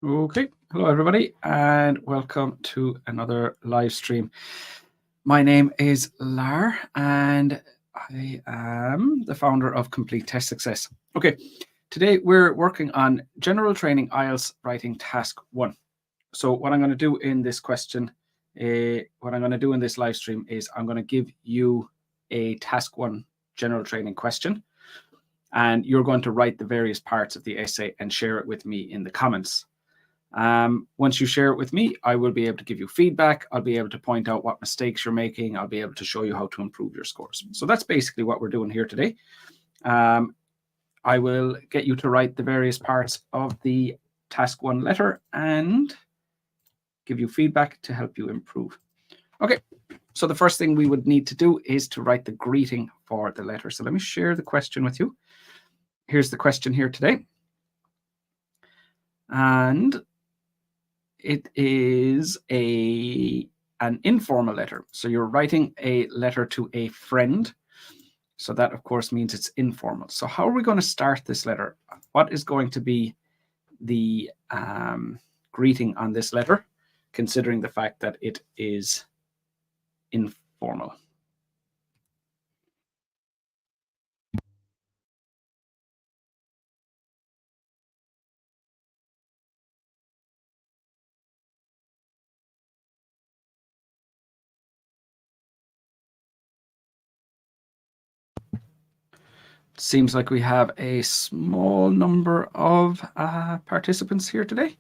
Okay, hello everybody, and welcome to another live stream. My name is Lar, and I am the founder of Complete Test Success. Okay, today we're working on General Training IELTS Writing Task 1. So what I'm going to do in this live stream is I'm going to give you a Task 1 General Training question, and you're going to write the various parts of the essay and share it with me in the comments. Once you share it with me, I will be able to give you feedback. I'll be able to point out what mistakes you're making. I'll be able to show you how to improve your scores. So that's basically what we're doing here today. I will get you to write the various parts of the Task 1 letter and give you feedback to help you improve. Okay, so the first thing we would need to do is to write the greeting for the letter. So let me share the question with you. Here's the question here today. And it is an informal letter. So you're writing a letter to a friend. So that, of course, means it's informal. So how are we going to start this letter? What is going to be the greeting on this letter, considering the fact that it is informal? Seems like we have a small number of participants here today.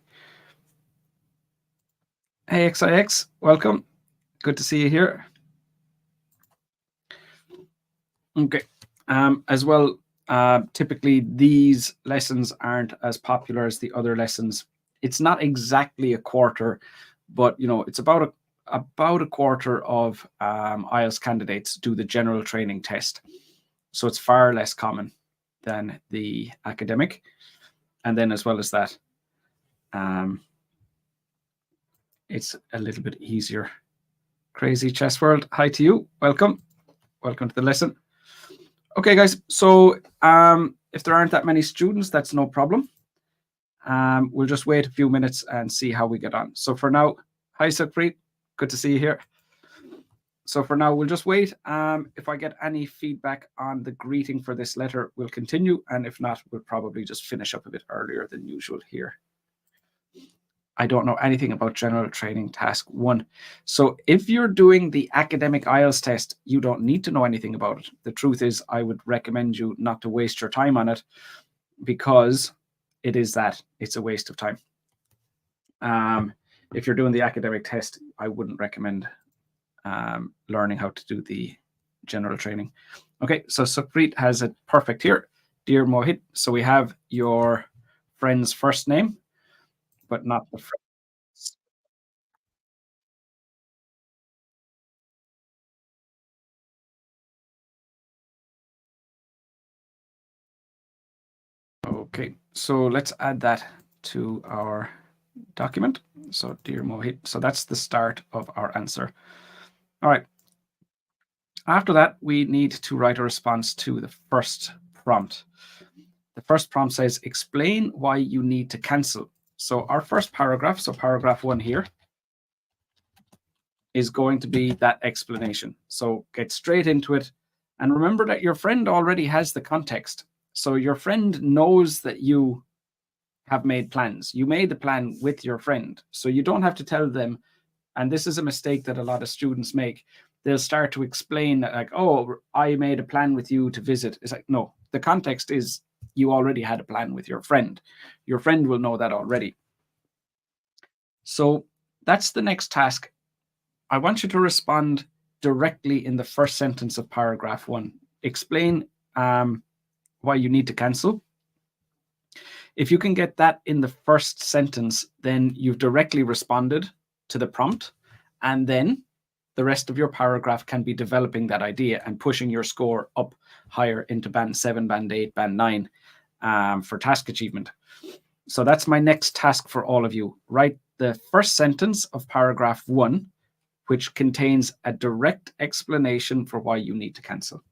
Hey, XIX, welcome. Good to see you here. Okay. As well, typically these lessons aren't as popular as the other lessons. It's not exactly a quarter, but it's about a quarter of IELTS candidates do the general training test. So it's far less common than the academic. And then as well as that, it's a little bit easier. Crazy Chess World, hi to you. Welcome to the lesson. Okay, guys, so if there aren't that many students, that's no problem. We'll just wait a few minutes and see how we get on. So for now, hi, Sukhpreet, good to see you here. So for now, we'll just wait. If I get any feedback on the greeting for this letter, we'll continue. And if not, we'll probably just finish up a bit earlier than usual here. I don't know anything about General Training Task 1. So if you're doing the academic IELTS test, you don't need to know anything about it. The truth is, I would recommend you not to waste your time on it, because it's a waste of time. If you're doing the academic test, I wouldn't recommend learning how to do the general training. Okay, so Sukhpreet has it perfect here. Dear Mohit, so we have your friend's first name, but not the friend's. Okay, so let's add that to our document. So dear Mohit, so that's the start of our answer. All right. After that, we need to write a response to the first prompt. The first prompt says, explain why you need to cancel. So our first paragraph, so paragraph 1 here, is going to be that explanation. So get straight into it. And remember that your friend already has the context. So your friend knows that you have made plans. You made the plan with your friend. So you don't have to tell them. And this is a mistake that a lot of students make. They'll start to explain that, like, oh, I made a plan with you to visit. It's like, no, the context is you already had a plan with your friend. Your friend will know that already. So that's the next task. I want you to respond directly in the first sentence of paragraph 1. Explain why you need to cancel. If you can get that in the first sentence, then you've directly responded to the prompt, and then the rest of your paragraph can be developing that idea and pushing your score up higher into band 7, band 8, band 9 for task achievement. So that's my next task for all of you. Write the first sentence of paragraph 1, which contains a direct explanation for why you need to cancel.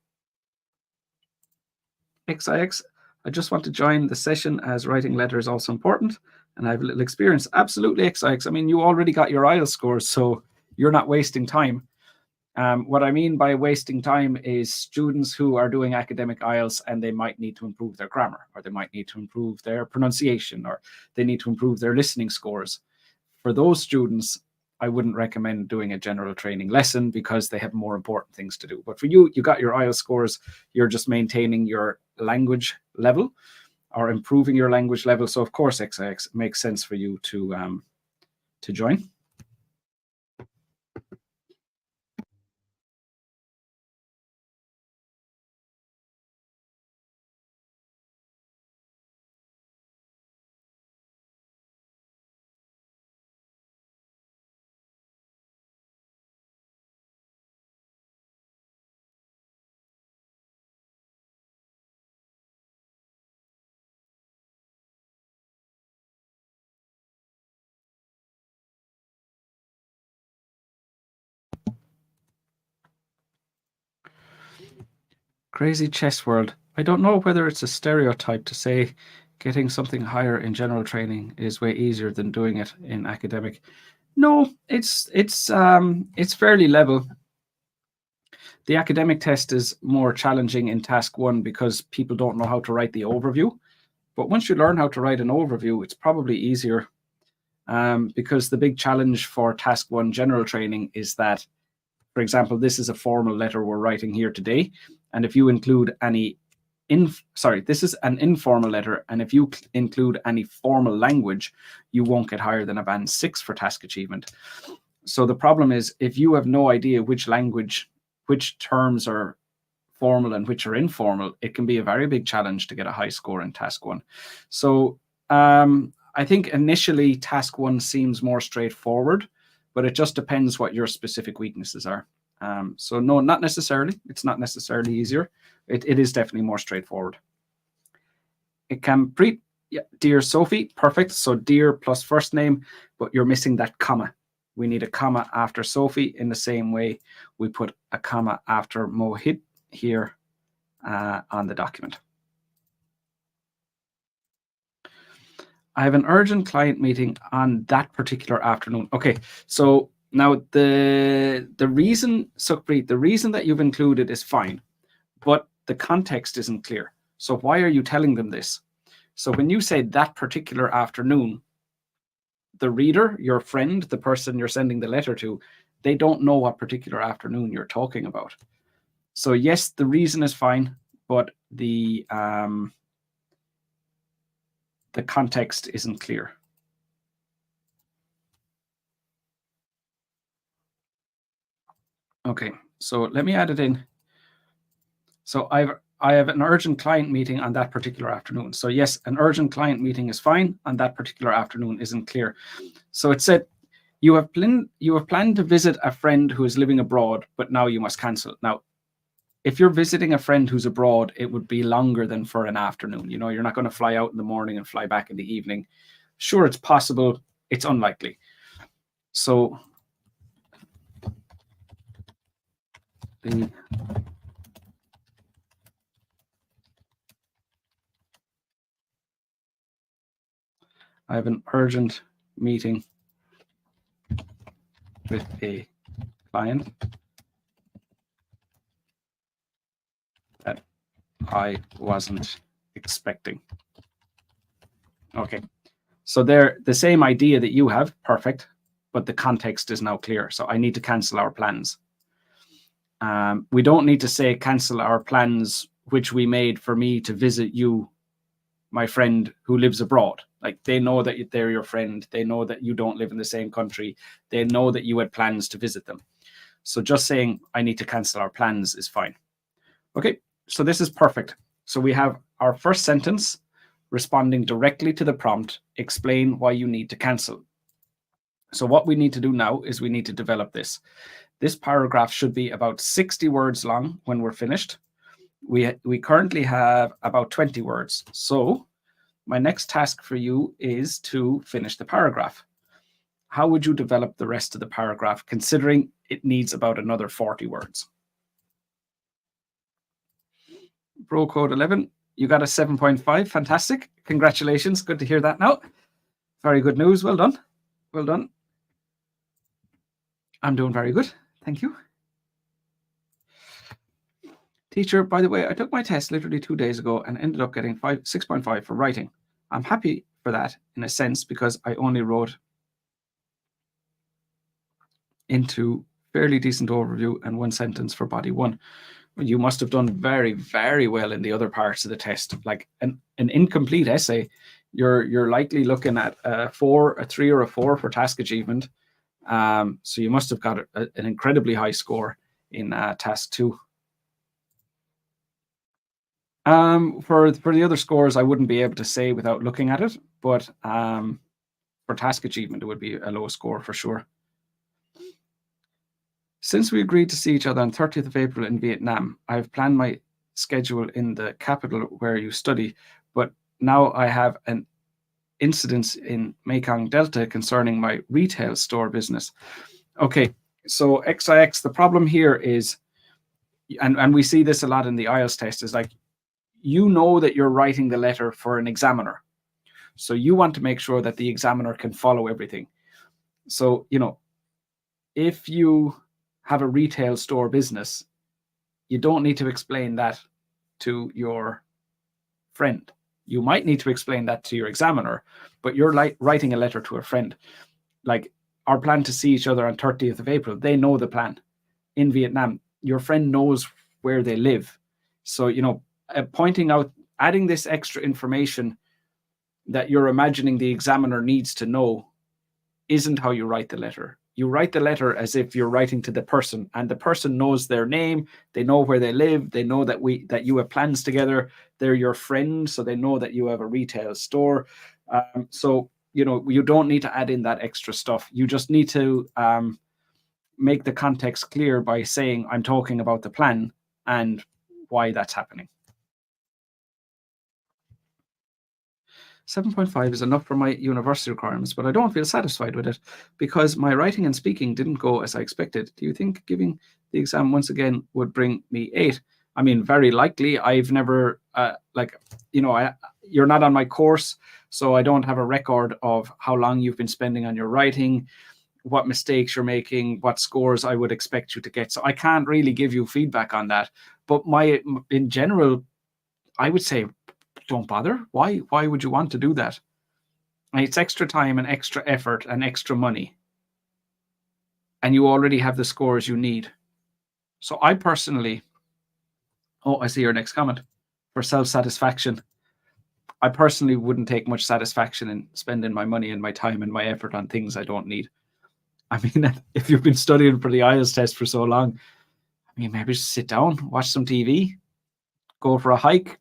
XIX, I just want to join the session as writing letter is also important. and I have a little experience. Absolutely, XIX. I mean, you already got your IELTS scores, so you're not wasting time. What I mean by wasting time is students who are doing academic IELTS and they might need to improve their grammar, or they might need to improve their pronunciation, or they need to improve their listening scores. For those students, I wouldn't recommend doing a general training lesson because they have more important things to do. But for you, you got your IELTS scores, you're just maintaining your language level or improving your language level. So of course, XIX makes sense for you to join. Crazy chess world. I don't know whether it's a stereotype to say getting something higher in general training is way easier than doing it in academic. No, it's fairly level. The academic test is more challenging in task 1 because people don't know how to write the overview. But once you learn how to write an overview, it's probably easier, because the big challenge for task 1 general training is that, for example, this is a formal letter we're writing here today. And if you include any this is an informal letter, and if you include any formal language, you won't get higher than a band 6 for task achievement. So the problem is, if you have no idea which language, which terms are formal and which are informal, it can be a very big challenge to get a high score in task 1. So I think initially task 1 seems more straightforward, but it just depends what your specific weaknesses are. So no, not necessarily. It's not necessarily easier. It is definitely more straightforward. It can yeah, dear Sophie, perfect. So dear plus first name, but you're missing that comma. We need a comma after Sophie in the same way we put a comma after Mohit here on the document. I have an urgent client meeting on that particular afternoon. Okay, so now the reason, Sukhpreet, the reason that you've included is fine, but the context isn't clear. So why are you telling them this? So when you say that particular afternoon, the reader, your friend, the person you're sending the letter to, they don't know what particular afternoon you're talking about. So yes, the reason is fine, but the context isn't clear. Okay, so let me add it in. So I have an urgent client meeting on that particular afternoon. So yes, an urgent client meeting is fine, and that particular afternoon isn't clear. So it said you have planned to visit a friend who is living abroad, but now you must cancel. Now, if you're visiting a friend who's abroad, it would be longer than for an afternoon. You know, you're not going to fly out in the morning and fly back in the evening. Sure, it's possible. It's unlikely. So I have an urgent meeting with a client that I wasn't expecting. Okay, so they're the same idea that you have, perfect, but the context is now clear. So I need to cancel our plans. We don't need to say cancel our plans, which we made for me to visit you, my friend who lives abroad. Like, they know that they're your friend. They know that you don't live in the same country. They know that you had plans to visit them. So just saying I need to cancel our plans is fine. Okay, so this is perfect. So we have our first sentence responding directly to the prompt, explain why you need to cancel. So what we need to do now is we need to develop this. This paragraph should be about 60 words long when we're finished. We currently have about 20 words. So my next task for you is to finish the paragraph. How would you develop the rest of the paragraph, considering it needs about another 40 words? Bro Code 11, you got a 7.5. Fantastic. Congratulations. Good to hear that now. Very good news. Well done. Well done. I'm doing very good. Thank you. Teacher, by the way, I took my test literally 2 days ago and ended up getting 6.5 for writing. I'm happy for that in a sense because I only wrote into fairly decent overview and 1 sentence for body 1. You must have done very, very well in the other parts of the test. Like an incomplete essay, you're likely looking at a 3 or a 4 for task achievement. So you must have got an incredibly high score in task 2. For the other scores, I wouldn't be able to say without looking at it, but for task achievement, it would be a low score for sure. Since we agreed to see each other on 30th of April in Vietnam, I have planned my schedule in the capital where you study, but now I have an incident in Mekong Delta concerning my retail store business. Okay, so XIX, the problem here is, and we see this a lot in the IELTS test, is like, you know that you're writing the letter for an examiner. So you want to make sure that the examiner can follow everything. So, if you have a retail store business, you don't need to explain that to your friend. You might need to explain that to your examiner, but you're like writing a letter to a friend. Like, our plan to see each other on 30th of April, they know the plan. In Vietnam, your friend knows where they live. So, pointing out, adding this extra information that you're imagining the examiner needs to know isn't how you write the letter. You write the letter as if you're writing to the person, and the person knows their name, they know where they live, they know that you have plans together, they're your friend, so they know that you have a retail store. So, you don't need to add in that extra stuff. You just need to make the context clear by saying, I'm talking about the plan and why that's happening. 7.5 is enough for my university requirements, but I don't feel satisfied with it because my writing and speaking didn't go as I expected. Do you think giving the exam once again would bring me 8? I mean, very likely. I've never, you're not on my course, so I don't have a record of how long you've been spending on your writing, what mistakes you're making, what scores I would expect you to get. So I can't really give you feedback on that. But in general, I would say, don't bother. Why would you want to do that? It's extra time and extra effort and extra money, and you already have the scores you need. So I personally, I see your next comment, for self-satisfaction, I personally wouldn't take much satisfaction in spending my money and my time and my effort on things I don't need. I mean, if you've been studying for the IELTS test for so long, I mean, maybe just sit down, watch some TV, go for a hike,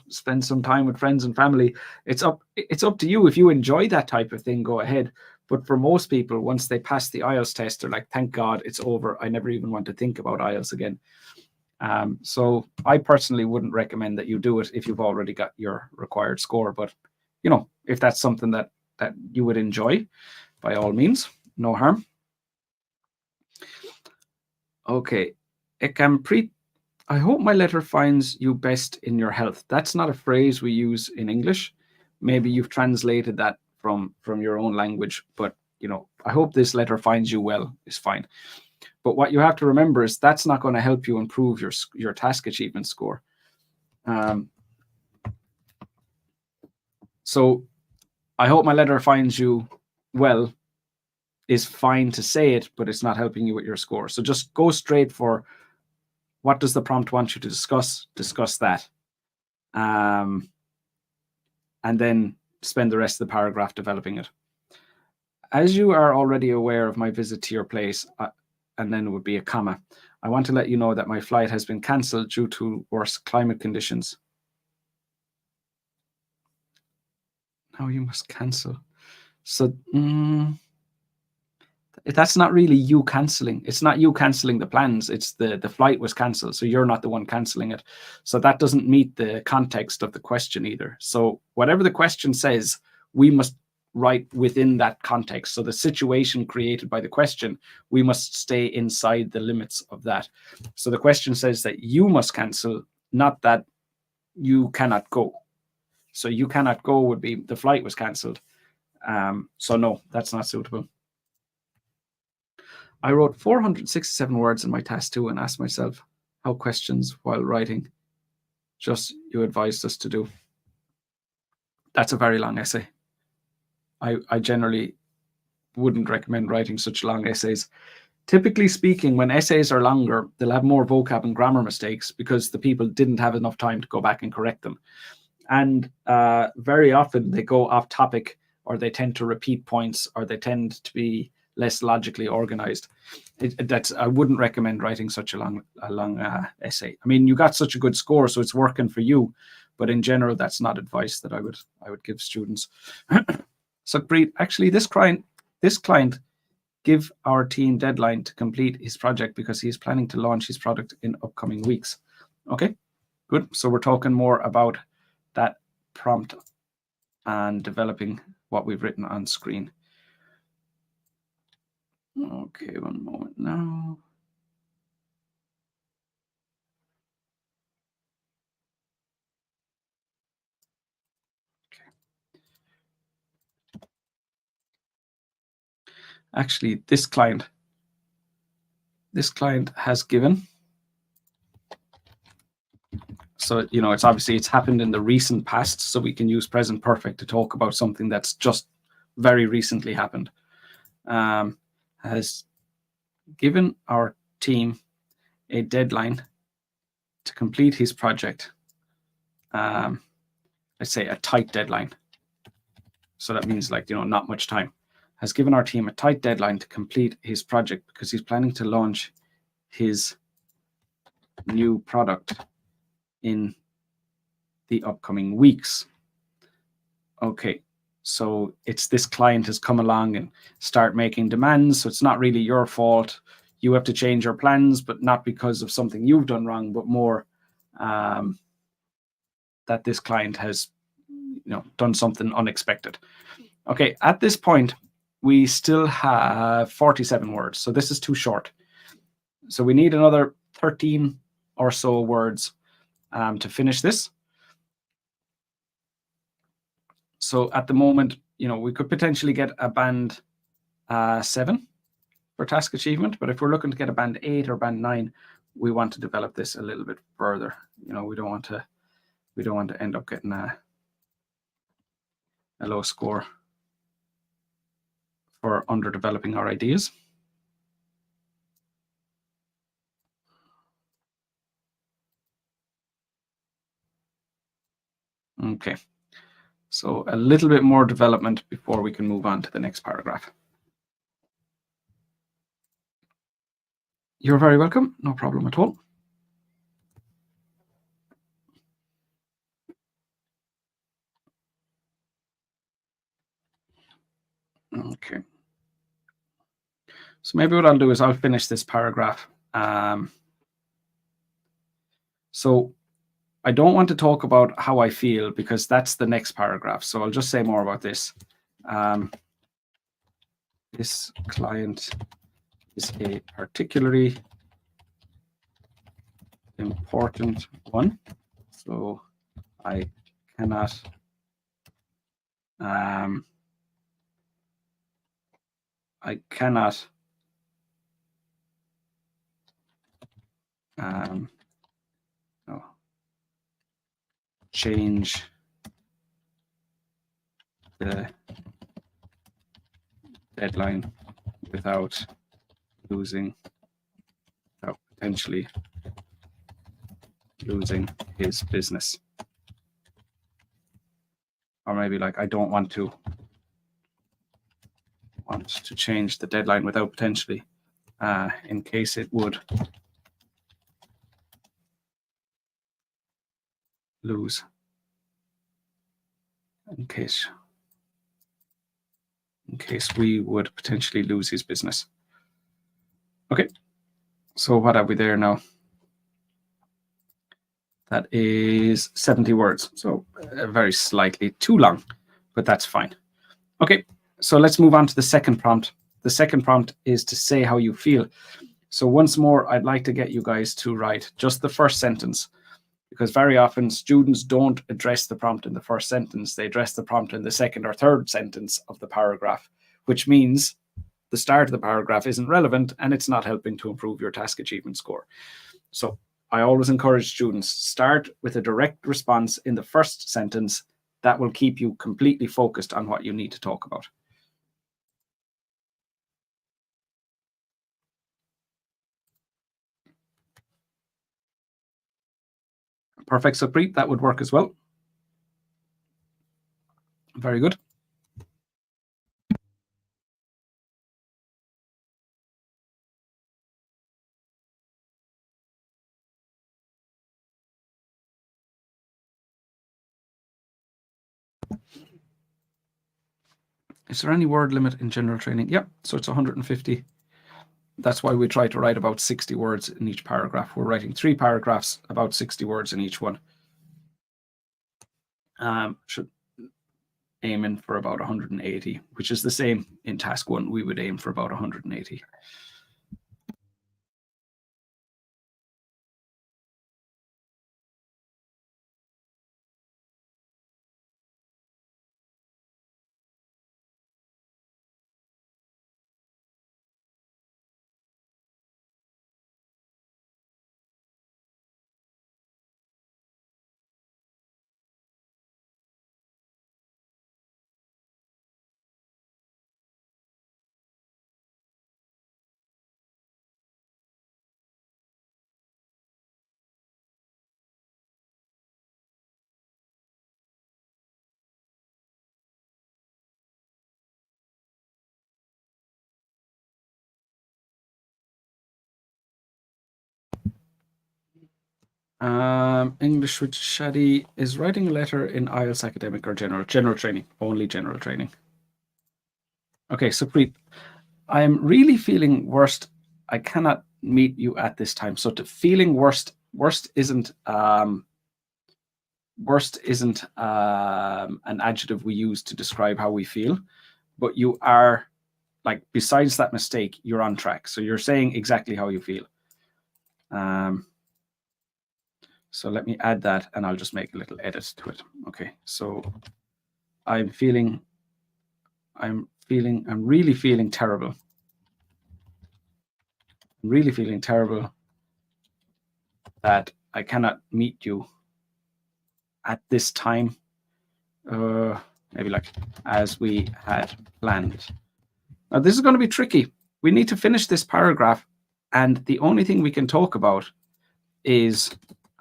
spend some time with friends and family. It's up to you. If you enjoy that type of thing, go ahead. But for most people, once they pass the IELTS test, they're like, thank God it's over. I never even want to think about IELTS again. So I personally wouldn't recommend that you do it if you've already got your required score. But, if that's something that you would enjoy, by all means, no harm. Okay. I hope my letter finds you best in your health. That's not a phrase we use in English. Maybe you've translated that from your own language, but I hope this letter finds you well is fine. But what you have to remember is that's not going to help you improve your task achievement score. So I hope my letter finds you well is fine to say it, but it's not helping you with your score. So just go straight for, what does the prompt want you to discuss? Discuss that. And then spend the rest of the paragraph developing it. As you are already aware of my visit to your place, and then it would be a comma, I want to let you know that my flight has been cancelled due to worse climate conditions. Now you must cancel. So that's not really you cancelling. It's not you cancelling the plans. It's the flight was cancelled, so you're not the one cancelling it. So that doesn't meet the context of the question either. So whatever the question says, we must write within that context. So the situation created by the question, we must stay inside the limits of that. So the question says that you must cancel, not that you cannot go. So you cannot go would be the flight was cancelled. So no, that's not suitable. I wrote 467 words in my task 2 and asked myself how questions while writing just you advised us to do. That's a very long essay. I generally wouldn't recommend writing such long essays. Typically speaking, when essays are longer, they'll have more vocab and grammar mistakes because the people didn't have enough time to go back and correct them. And very often they go off topic, or they tend to repeat points, or they tend to be less logically organized. I wouldn't recommend writing such a long essay. I mean, you got such a good score, so it's working for you. But in general, that's not advice that I would give students. Sukhpreet, actually, this client give our team deadline to complete his project because he's planning to launch his product in upcoming weeks. Okay, good. So we're talking more about that prompt and developing what we've written on screen. Okay, one moment now. Actually, this client has given. So, it's obviously it's happened in the recent past, so we can use present perfect to talk about something that's just very recently happened. Has given our team a deadline to complete his project. Let's say a tight deadline. So that means not much time. Has given our team a tight deadline to complete his project because he's planning to launch his new product in the upcoming weeks. Okay, so it's this client has come along and start making demands. So it's not really your fault. You have to change your plans, but not because of something you've done wrong, but more that this client has done something unexpected. Okay, at this point, we still have 47 words. So this is too short. So we need another 13 or so words to finish this. So at the moment, we could potentially get a band 7 for task achievement, but if we're looking to get a band 8 or band 9, we want to develop this a little bit further. We don't want to end up getting a low score for underdeveloping our ideas. Okay, so a little bit more development before we can move on to the next paragraph. You're very welcome, no problem at all. Okay. So maybe what I'll do is I'll finish this paragraph. So I don't want to talk about how I feel because that's the next paragraph. So I'll just say more about this. This client is a particularly important one. So I cannot change the deadline without potentially losing his business. Or maybe I don't want to change the deadline without potentially, in case it would lose, in case we would potentially lose his business. Okay, so what have we there now? That is 70 words, so very slightly too long, but that's fine. Okay, so let's move on to the second prompt. The second prompt is to say how you feel. So once more, I'd like to get you guys to write just the first sentence, because very often students don't address the prompt in the first sentence. They address the prompt in the second or third sentence of the paragraph, which means the start of the paragraph isn't relevant and it's not helping to improve your task achievement score. So I always encourage students, start with a direct response in the first sentence. That will keep you completely focused on what you need to talk about. Perfect, Supreet, that would work as well. Very good. Is there any word limit in general training? Yeah, so it's 150. That's why we try to write about 60 words in each paragraph. We're writing 3 paragraphs, about 60 words in each one. Should aim in for about 180, which is the same in task 1. We would aim for about 180. English with Shadi, is writing a letter in IELTS academic or general training? Only general training. Okay, Supreet, I am really feeling worst. I cannot meet you at this time. So to feeling worst isn't an adjective we use to describe how we feel, but you are, like, besides that mistake, you're on track. So you're saying exactly how you feel. So let me add that and I'll just make a little edit to it. Okay, so I'm really feeling terrible. I'm really feeling terrible that I cannot meet you at this time. Maybe like as we had planned. Now this is going to be tricky. We need to finish this paragraph, and the only thing we can talk about is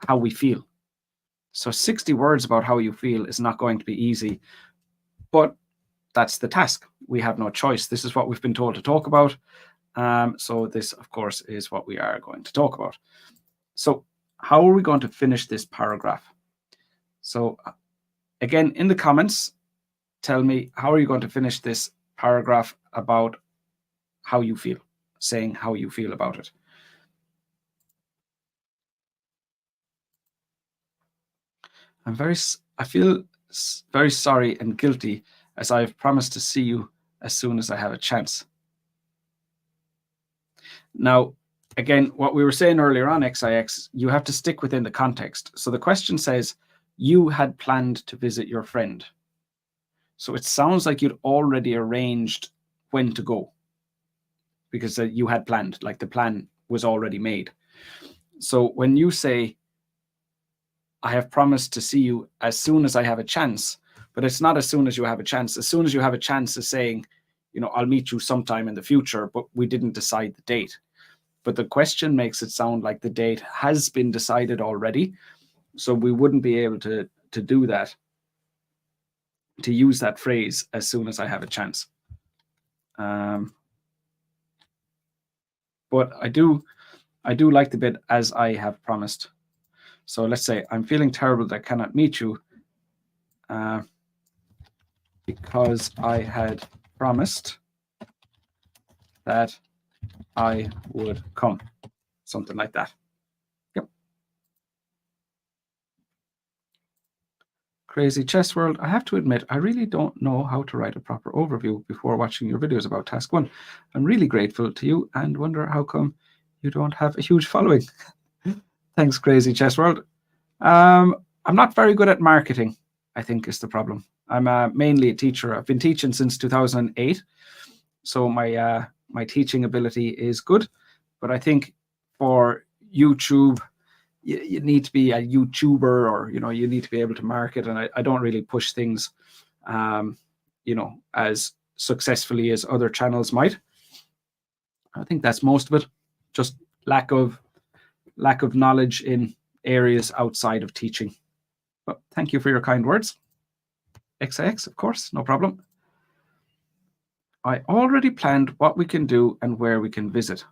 how we feel. So 60 words about how you feel is not going to be easy, but that's the task. We have no choice. This is what we've been told to talk about. So this, of course, is what we are going to talk about. So how are we going to finish this paragraph? So again, in the comments, tell me, how are you going to finish this paragraph about how you feel, saying how you feel about it? I feel very sorry and guilty, as I have promised to see you as soon as I have a chance. Now, again, what we were saying earlier on, XIX, you have to stick within the context. So the question says, you had planned to visit your friend. So it sounds like you'd already arranged when to go, because you had planned, like the plan was already made. So when you say, I have promised to see you as soon as I have a chance, but it's not as soon as you have a chance. As soon as you have a chance is saying, I'll meet you sometime in the future, but we didn't decide the date. But the question makes it sound like the date has been decided already. So we wouldn't be able to do that, to use that phrase as soon as I have a chance. But I do like the bit as I have promised. So let's say, I'm feeling terrible that I cannot meet you because I had promised that I would come. Something like that. Yep. Crazy Chess World, I have to admit, I really don't know how to write a proper overview before watching your videos about Task 1. I'm really grateful to you and wonder how come you don't have a huge following. Thanks, Crazy Chess World. I'm not very good at marketing, I think is the problem. I'm mainly a teacher. I've been teaching since 2008. So my teaching ability is good. But I think for YouTube, you need to be a YouTuber, or you need to be able to market. And I don't really push things, as successfully as other channels might. I think that's most of it. Just lack of knowledge in areas outside of teaching. But thank you for your kind words. XIX, of course, no problem. I already planned what we can do and where we can visit.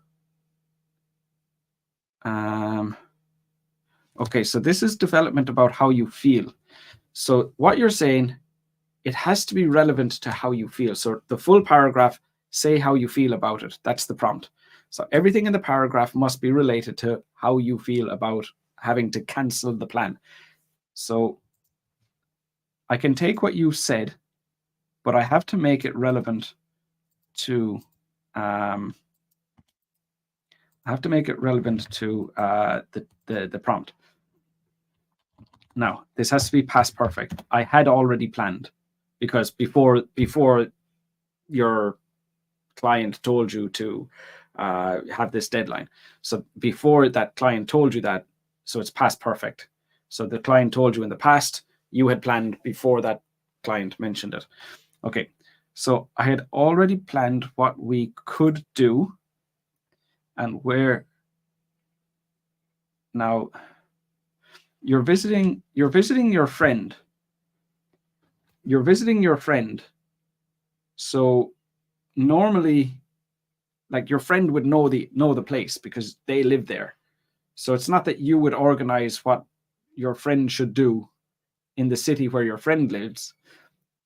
Okay, so this is development about how you feel. So what you're saying, it has to be relevant to how you feel. So the full paragraph, say how you feel about it. That's the prompt. So everything in the paragraph must be related to how you feel about having to cancel the plan. So I can take what you said, but I have to make it relevant to the prompt. Now, this has to be past perfect. I had already planned, because before your client told you to have this deadline. So before that client told you that, so it's past perfect. So the client told you in the past, you had planned before that client mentioned it. Okay, so I had already planned what we could do and where. Now, you're visiting your friend. You're visiting your friend. So normally, like, your friend would know the place because they live there. So it's not that you would organize what your friend should do in the city where your friend lives.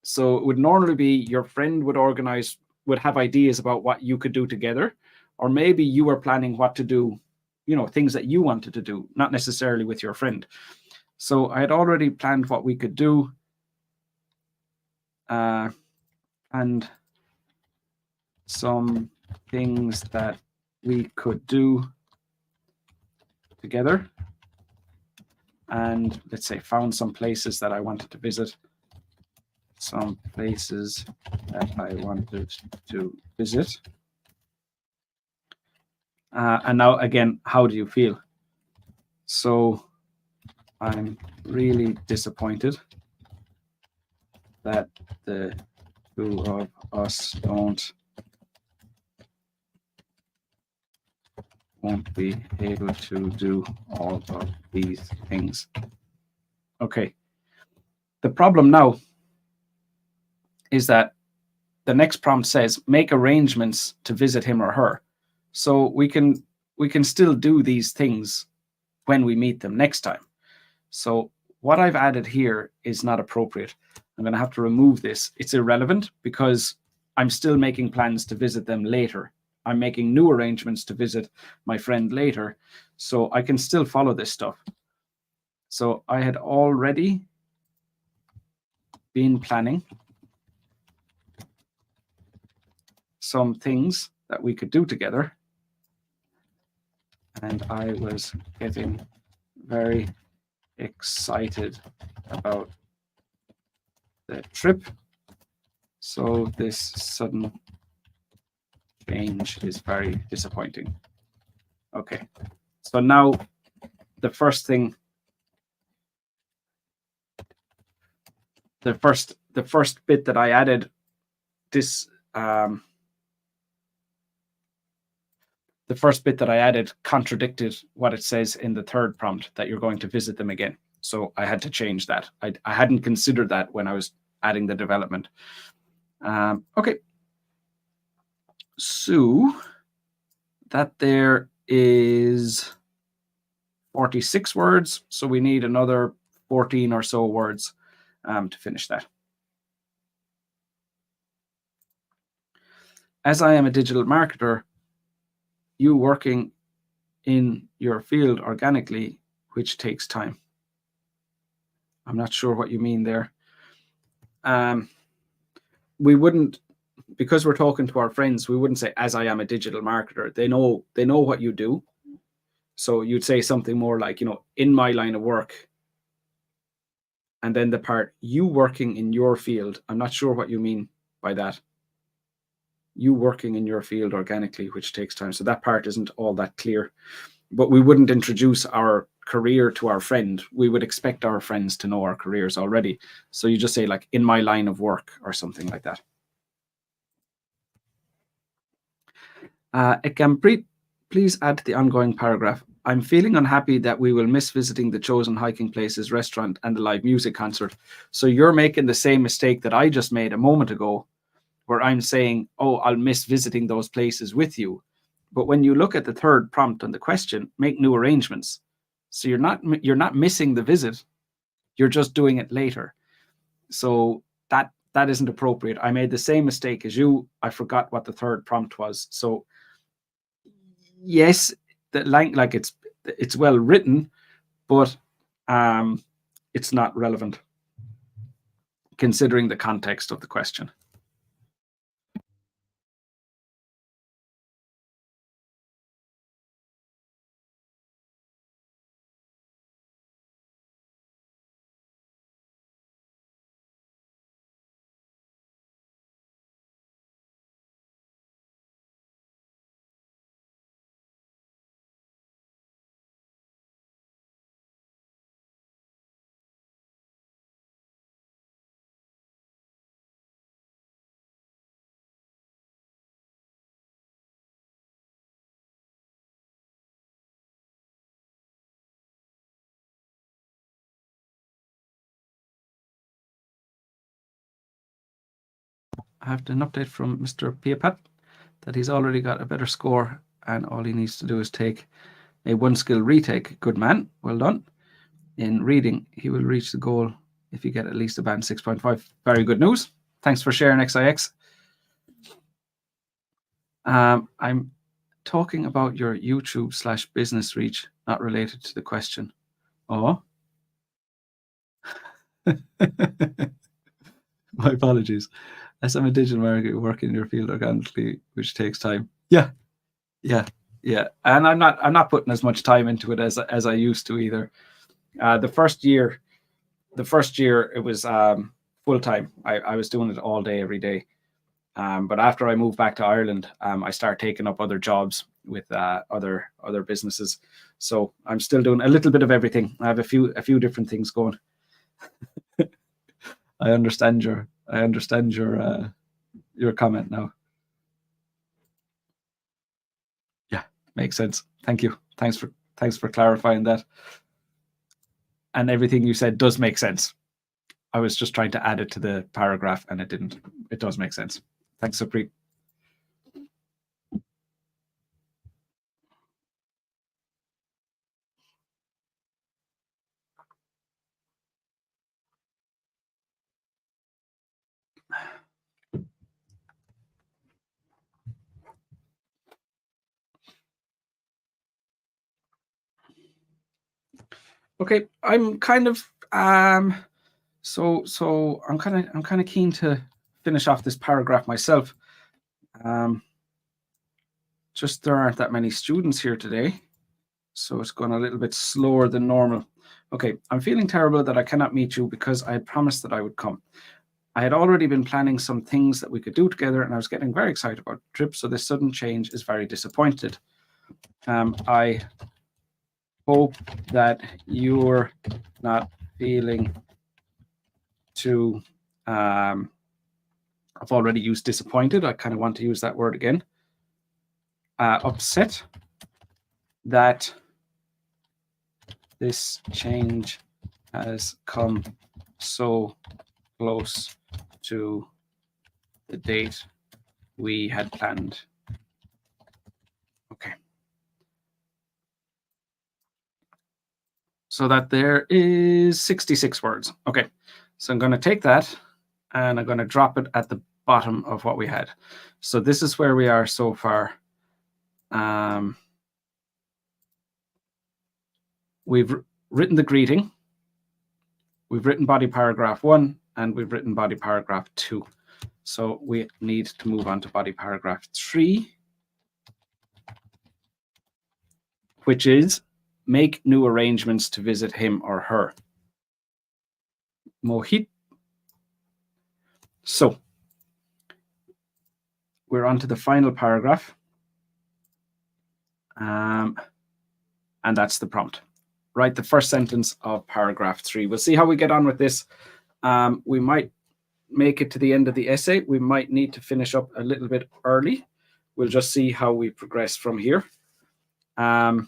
So it would normally be your friend would have ideas about what you could do together, or maybe you were planning what to do, things that you wanted to do, not necessarily with your friend. So I had already planned what we could do, and some things that we could do together, and let's say found some places that I wanted to visit. Some places that I wanted to visit. And now again, how do you feel? So I'm really disappointed that the two of us won't be able to do all of these things. Okay. The problem now is that the next prompt says make arrangements to visit him or her. So we can still do these things when we meet them next time. So what I've added here is not appropriate. I'm going to have to remove this. It's irrelevant because I'm still making plans to visit them later. I'm making new arrangements to visit my friend later. So I can still follow this stuff. So I had already been planning some things that we could do together, and I was getting very excited about the trip. So this sudden change is very disappointing. Okay, so now the first thing, the first bit that I added, this the first bit that I added contradicted what it says in the third prompt, that you're going to visit them again. So I had to change that. I hadn't considered that when I was adding the development. Okay. So that there is 46 words. So we need another 14 or so words to finish that. As I am a digital marketer, you working in your field organically, which takes time. I'm not sure what you mean there. We wouldn't, because we're talking to our friends, we wouldn't say, as I am a digital marketer. They know what you do. So you'd say something more like, in my line of work, And then the part, you working in your field. I'm not sure what you mean by that. You working in your field organically, which takes time. So that part isn't all that clear. But we wouldn't introduce our career to our friend. We would expect our friends to know our careers already. So you just say like, in my line of work or something like that. Ekampreet, please add to the ongoing paragraph. I'm feeling unhappy that we will miss visiting the chosen hiking places, restaurant, and the live music concert. So you're making the same mistake that I just made a moment ago, where I'm saying, oh, I'll miss visiting those places with you. But when you look at the third prompt on the question, make new arrangements. So you're not missing the visit. You're just doing it later. So that isn't appropriate. I made the same mistake as you. I forgot what the third prompt was. So yes, the like it's well written, but it's not relevant considering the context of the question. I have an update from Mr. Piapat that he's already got a better score, and all he needs to do is take a one skill retake. Good man, well done. In reading, he will reach the goal if you get at least a band 6.5. Very good news. Thanks for sharing, XIX. I'm talking about your YouTube/business reach, not related to the question. Oh. My apologies. As I'm a digital marketer working in your field organically, which takes time. Yeah. And I'm not putting as much time into it as I used to either. The first year it was full time. I was doing it all day, every day. But after I moved back to Ireland, I started taking up other jobs with other businesses. So I'm still doing a little bit of everything. I have a few different things going. I understand your comment now. Yeah, makes sense. Thank you. Thanks for clarifying that. And everything you said does make sense. I was just trying to add it to the paragraph and it didn't. It does make sense. Thanks, Supreet. Okay, I'm kind of so I'm kind of keen to finish off this paragraph myself. Just there aren't that many students here today, so it's going a little bit slower than normal. Okay, I'm feeling terrible that I cannot meet you because I had promised that I would come. I had already been planning some things that we could do together, and I was getting very excited about the trip, so this sudden change is very disappointed. I hope that you're not feeling too I've already used disappointed. I kind of want to use that word again. Upset that this change has come so close to the date we had planned. Okay. So that there is 66 words. Okay. So I'm going to take that and I'm going to drop it at the bottom of what we had. So this is where we are so far. We've written the greeting. We've written body paragraph 1 and we've written body paragraph 2. So we need to move on to body paragraph 3, which is make new arrangements to visit him or her. Mohit. So we're on to the final paragraph. And that's the prompt. Write the first sentence of paragraph 3. We'll see how we get on with this. We might make it to the end of the essay. We might need to finish up a little bit early. We'll just see how we progress from here. But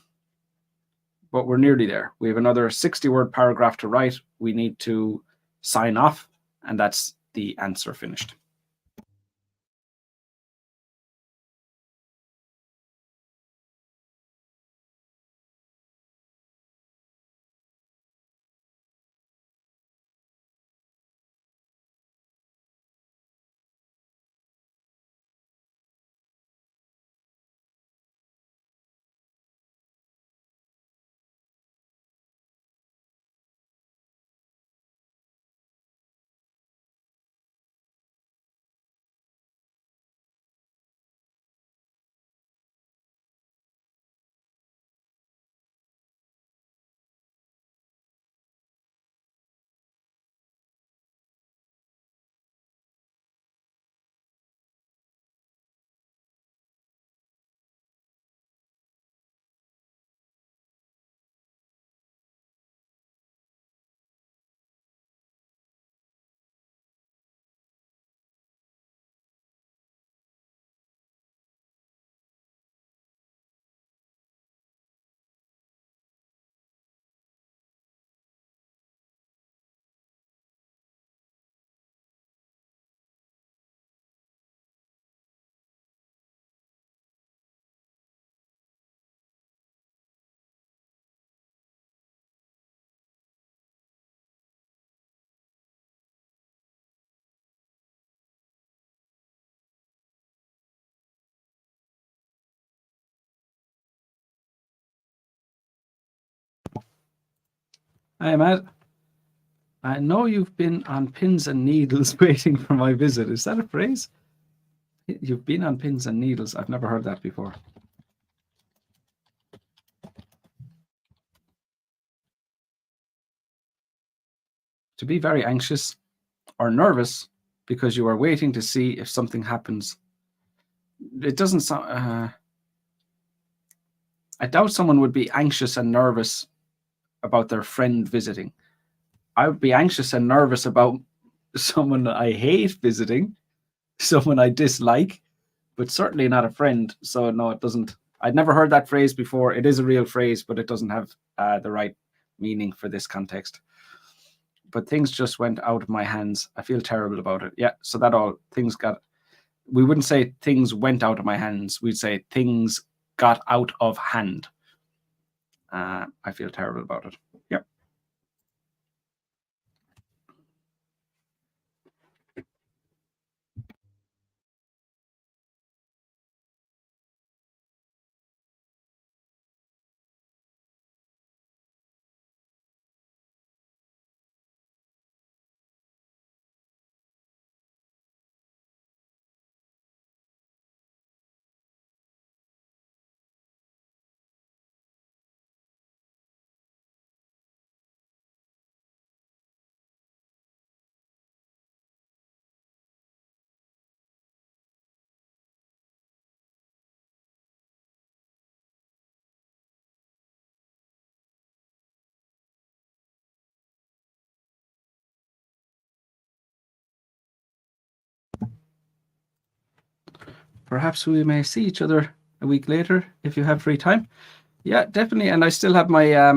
we're nearly there. We have another 60-word paragraph to write. We need to sign off, and that's the answer finished. Hi, Matt. I know you've been on pins and needles waiting for my visit. Is that a phrase? You've been on pins and needles. I've never heard that before. To be very anxious or nervous because you are waiting to see if something happens. It doesn't sound. I doubt someone would be anxious and nervous about their friend visiting. I would be anxious and nervous about someone I hate visiting, someone I dislike, but certainly not a friend. So no, it doesn't. I'd never heard that phrase before. It is a real phrase, but it doesn't have the right meaning for this context. But things just went out of my hands. I feel terrible about it. Yeah, so that all things got. We wouldn't say things went out of my hands. We'd say things got out of hand. I feel terrible about it. Yep. Perhaps we may see each other a week later if you have free time. Yeah, definitely. And I still have my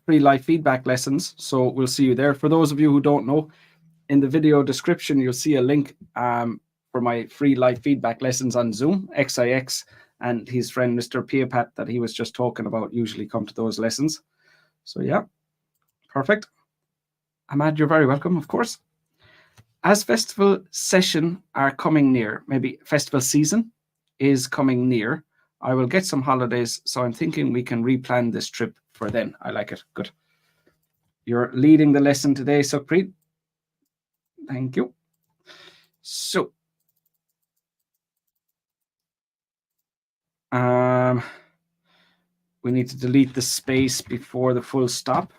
free live feedback lessons. So we'll see you there. For those of you who don't know, in the video description, you'll see a link for my free live feedback lessons on Zoom. XIX and his friend, Mr. Piopat, that he was just talking about, usually come to those lessons. So yeah, perfect. Ahmad, you're very welcome, of course. As festival session are coming near, maybe festival season is coming near, I will get some holidays. So I'm thinking we can replan this trip for then. I like it. Good. You're leading the lesson today, Sukhpreet. Thank you. So, we need to delete the space before the full stop.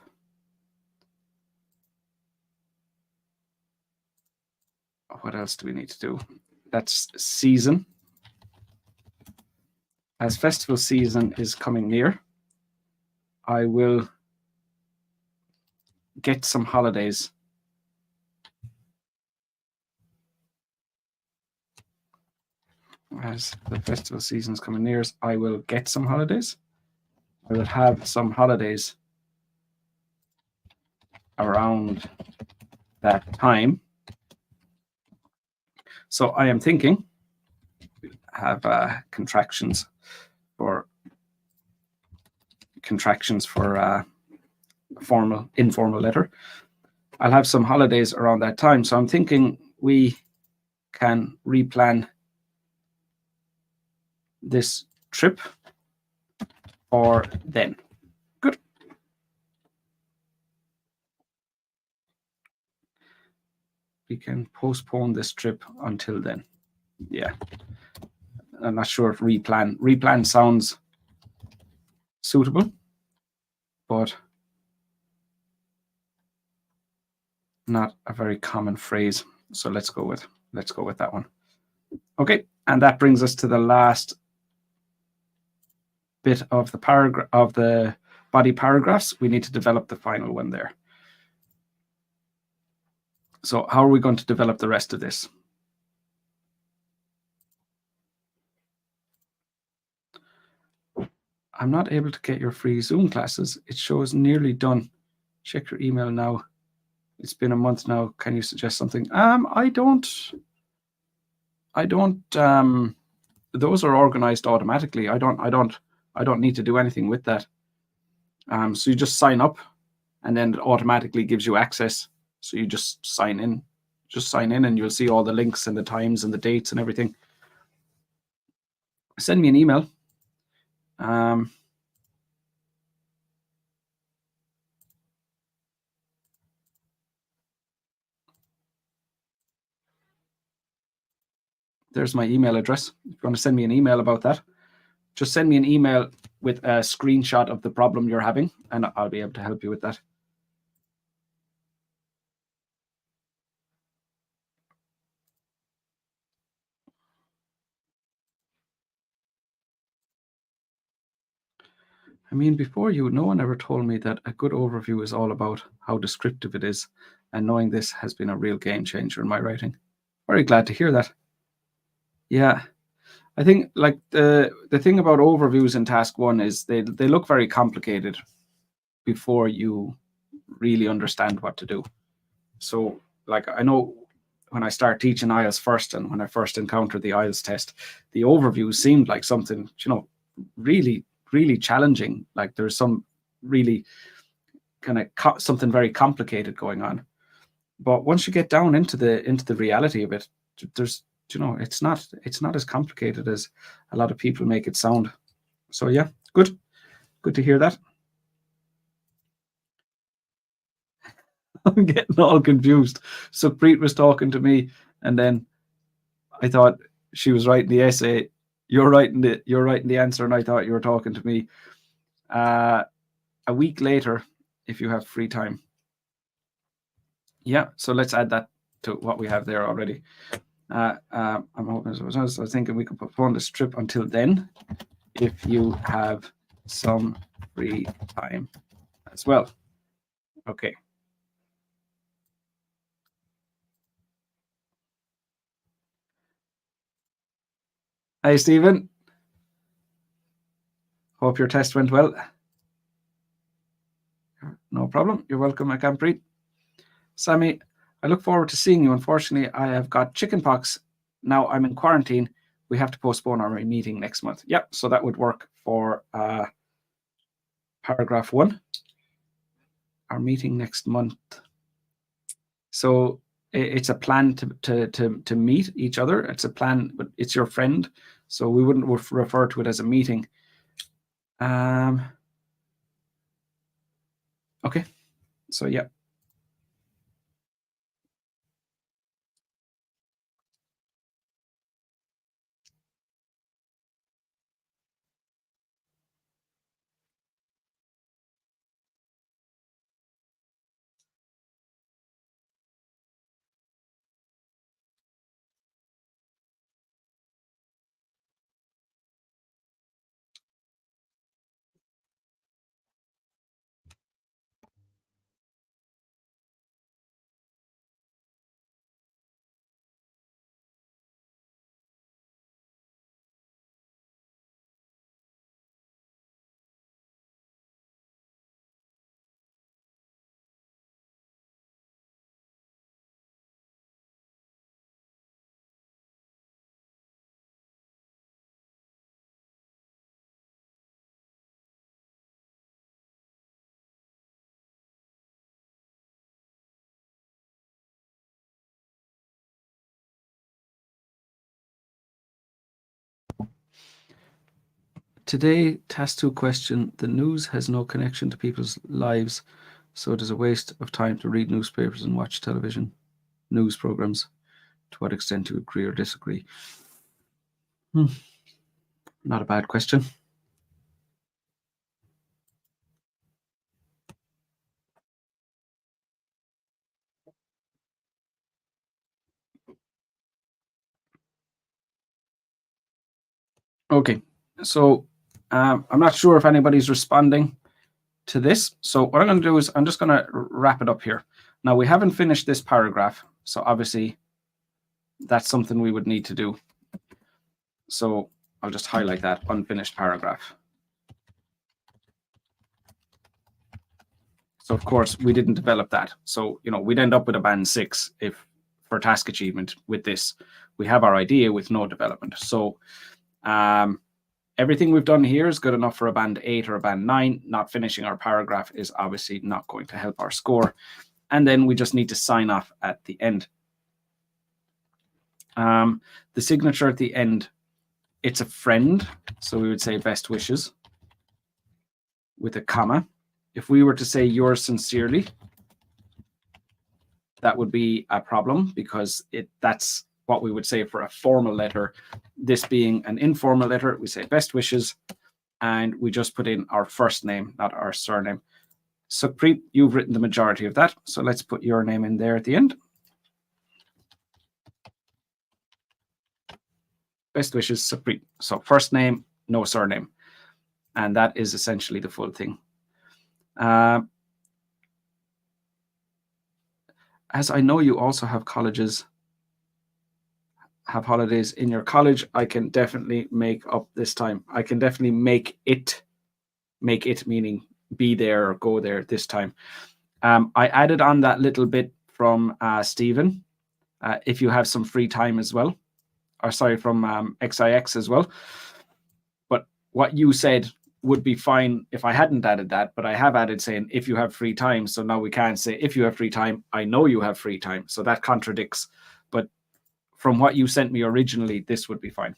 what else do we need to do? That's season. As festival season is coming near, I will get some holidays. As the festival season is coming near, I will get some holidays. I will have some holidays around that time. So I am thinking, have contractions for formal, informal letter. I'll have some holidays around that time. So I'm thinking we can replan this trip for then. Good. We can postpone this trip until then. Yeah. I'm not sure if replan. Replan sounds suitable, but not a very common phrase. So let's go with that one. Okay, and that brings us to the last bit of the paragraph of the body paragraphs. We need to develop the final one there. So how are we going to develop the rest of this? I'm not able to get your free Zoom classes. It shows nearly done. Check your email now. It's been a month now. Can you suggest something? I don't. Those are organized automatically. I don't need to do anything with that. So you just sign up, and then it automatically gives you access. So you just sign in. Just sign in, and you'll see all the links and the times and the dates and everything. Send me an email. There's my email address. If you want to send me an email about that, just send me an email with a screenshot of the problem you're having, and I'll be able to help you with that. I mean, before you, no one ever told me that a good overview is all about how descriptive it is, and knowing this has been a real game changer in my writing. Very glad to hear that. Yeah, I think like the thing about overviews in task one is they look very complicated before you really understand what to do. So like I know when I start teaching IELTS first, and when I first encountered the IELTS test, the overview seemed like something, really, really challenging. Like there's some really kind of something very complicated going on. But once you get down into the reality of it, there's it's not as complicated as a lot of people make it sound. So yeah, good to hear that. I'm getting all confused. So Preet was talking to me, and then I thought she was writing the essay. You're writing the answer, and I thought you were talking to me. A week later, if you have free time. Yeah, so let's add that to what we have there already. I'm hoping. I was thinking we could postpone this trip until then, if you have some free time as well. Okay. Hi, Stephen. Hope your test went well. No problem. You're welcome, I can't breathe. Sammy, I look forward to seeing you. Unfortunately, I have got chickenpox. Now I'm in quarantine. We have to postpone our meeting next month. Yep, so that would work for paragraph 1. Our meeting next month. So it's a plan to meet each other. It's a plan, but it's your friend, so we wouldn't refer to it as a meeting. Okay, so yeah. Today, task 2 question. The news has no connection to people's lives, so it is a waste of time to read newspapers and watch television news programs. To what extent do you agree or disagree? Not a bad question. Okay, so I'm not sure if anybody's responding to this. So what I'm going to do is I'm just going to wrap it up here. Now, we haven't finished this paragraph, so obviously that's something we would need to do. So I'll just highlight that unfinished paragraph. So of course we didn't develop that. So, we'd end up with a band 6 if for task achievement with this. We have our idea with no development. So everything we've done here is good enough for a band 8 or a band 9. Not finishing our paragraph is obviously not going to help our score. And then we just need to sign off at the end. The signature at the end, it's a friend. So we would say best wishes with a comma. If we were to say yours sincerely, that would be a problem because that's what we would say for a formal letter. This being an informal letter, we say best wishes, and we just put in our first name, not our surname. Sukhpreet, you've written the majority of that, so let's put your name in there at the end. Best wishes, Sukhpreet. So first name, no surname. And that is essentially the full thing. As I know you also have colleges, have holidays in your college, I can definitely make up this time. I can definitely make it meaning be there or go there this time. I added on that little bit from Stephen, if you have some free time as well, or sorry, from XIX as well. But what you said would be fine if I hadn't added that, but I have added saying if you have free time. So now we can't say if you have free time, I know you have free time. So that contradicts. But from what you sent me originally, this would be fine.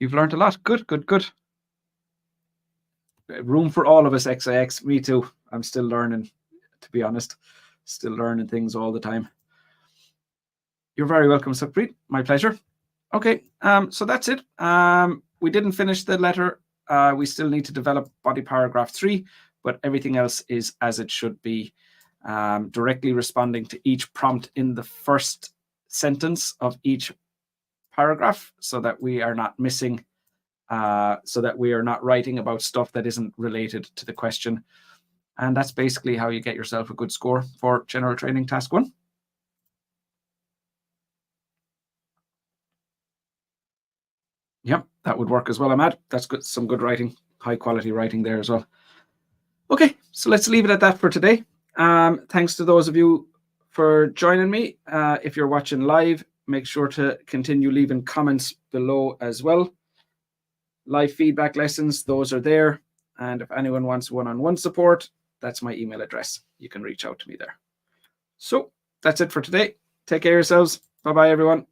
You've learned a lot. Good, good, good. Room for all of us, XIX. Me too. I'm still learning, to be honest. Still learning things all the time. You're very welcome, Sukhpreet. My pleasure. Okay, so that's it. We didn't finish the letter. We still need to develop body paragraph 3, but everything else is as it should be. Directly responding to each prompt in the first sentence of each paragraph so that we are not missing, so that we are not writing about stuff that isn't related to the question. And that's basically how you get yourself a good score for general training task 1. Yep, that would work as well, Ahmad. That's good. Some good writing, high quality writing there as well. Okay, so let's leave it at that for today. Thanks to those of you for joining me. If you're watching live, make sure to continue leaving comments below as well. Live feedback lessons, those are there. And if anyone wants one-on-one support, that's my email address. You can reach out to me there. So that's it for today. Take care of yourselves. Bye-bye, everyone.